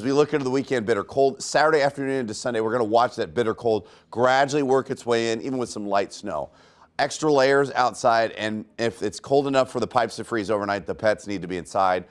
As we look into the weekend, bitter cold. Saturday afternoon into Sunday, we're going to watch that bitter cold gradually work its way in, even with some light snow. Extra layers outside, and if it's cold enough for the pipes to freeze overnight, the pets need to be inside.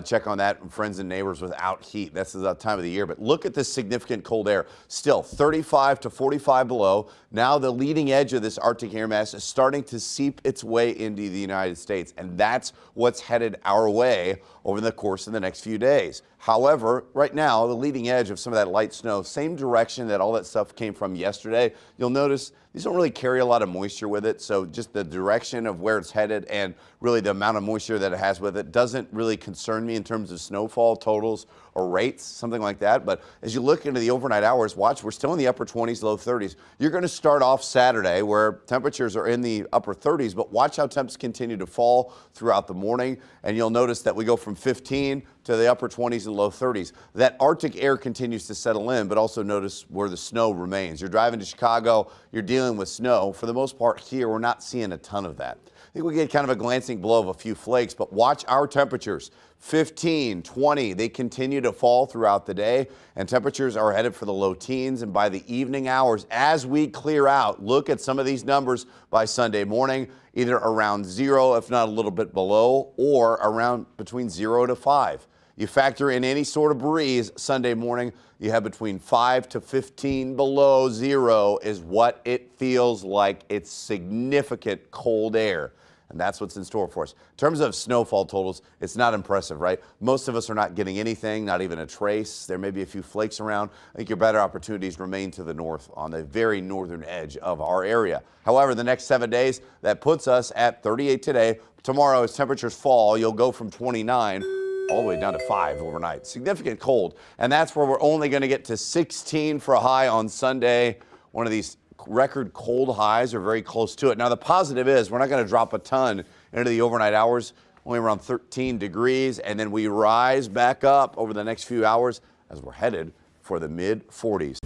Check on that, friends and neighbors without heat. That's the time of the year. But look at this significant cold air. Still 35 to 45 below. Now the leading edge of this Arctic air mass is starting to seep its way into the United States, and that's what's headed our way over the course of the next few days. However, right now, the leading edge of some of that light snow, same direction that all that stuff came from yesterday, you'll notice these don't really carry a lot of moisture with it. So just the direction of where it's headed and really the amount of moisture that it has with it doesn't really concern me in terms of snowfall totals or rates, something like that. But as you look into the overnight hours, watch, we're still in the upper 20s, low 30s. You're going to start off Saturday where temperatures are in the upper 30s, but watch how temps continue to fall throughout the morning. And you'll notice that we go from 15 to the upper 20s and low 30s. That Arctic air continues to settle in, but also notice where the snow remains. You're driving to Chicago, you're dealing with snow. For the most part here, we're not seeing a ton of that. I think we get kind of a glancing blow of a few flakes, but watch our temperatures. 15, 20, they continue to fall throughout the day, and temperatures are headed for the low teens. And by the evening hours, as we clear out, look at some of these numbers by Sunday morning, either around 0, if not a little bit below, or around between 0 to 5. You factor in any sort of breeze Sunday morning, you have between 5 to 15 below 0 is what it feels like. It's significant cold air. And that's what's in store for us. In terms of snowfall totals, it's not impressive, right? Most of us are not getting anything, not even a trace. There may be a few flakes around. I think your better opportunities remain to the north on the very northern edge of our area. However, the next 7 days, that puts us at 38 today. Tomorrow, as temperatures fall, you'll go from 29 all the way down to 5 overnight. Significant cold. And that's where we're only going to get to 16 for a high on Sunday. One of these record cold highs are very close to it. Now, the positive is we're not going to drop a ton into the overnight hours, only around 13 degrees, and then we rise back up over the next few hours as we're headed for the mid 40s.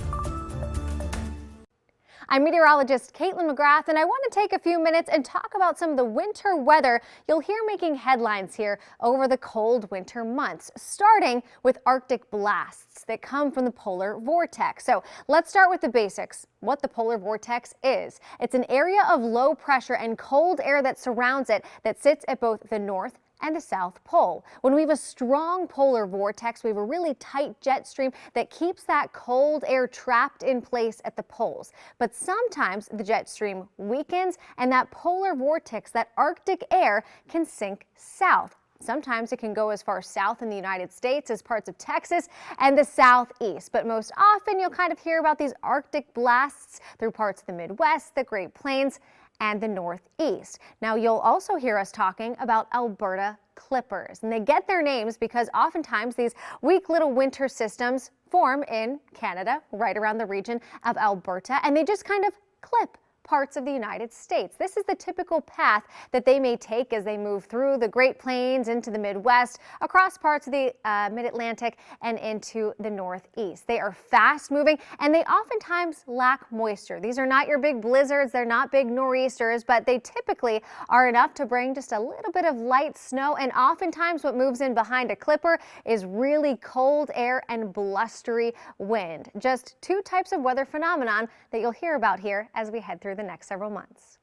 I'm meteorologist Caitlin McGrath, and I want to take a few minutes and talk about some of the winter weather you'll hear making headlines here over the cold winter months, starting with Arctic blasts that come from the polar vortex. So let's start with the basics. What the polar vortex is. It's an area of low pressure and cold air that surrounds it that sits at both the north and the South Pole. When we have a strong polar vortex, we have a really tight jet stream that keeps that cold air trapped in place at the poles. But sometimes the jet stream weakens and that polar vortex, that Arctic air, can sink south. Sometimes it can go as far south in the United States as parts of Texas and the southeast. But most often you'll kind of hear about these Arctic blasts through parts of the Midwest, the Great Plains, and the Northeast. Now, you'll also hear us talking about Alberta clippers, and they get their names because oftentimes these weak little winter systems form in Canada, right around the region of Alberta, and they just kind of clip parts of the United States. This is the typical path that they may take as they move through the Great Plains into the Midwest, across parts of the Mid-Atlantic, and into the Northeast. They are fast moving and they oftentimes lack moisture. These are not your big blizzards, they're not big nor'easters, but they typically are enough to bring just a little bit of light snow, and oftentimes what moves in behind a clipper is really cold air and blustery wind. Just two types of weather phenomenon that you'll hear about here as we head through the next several months.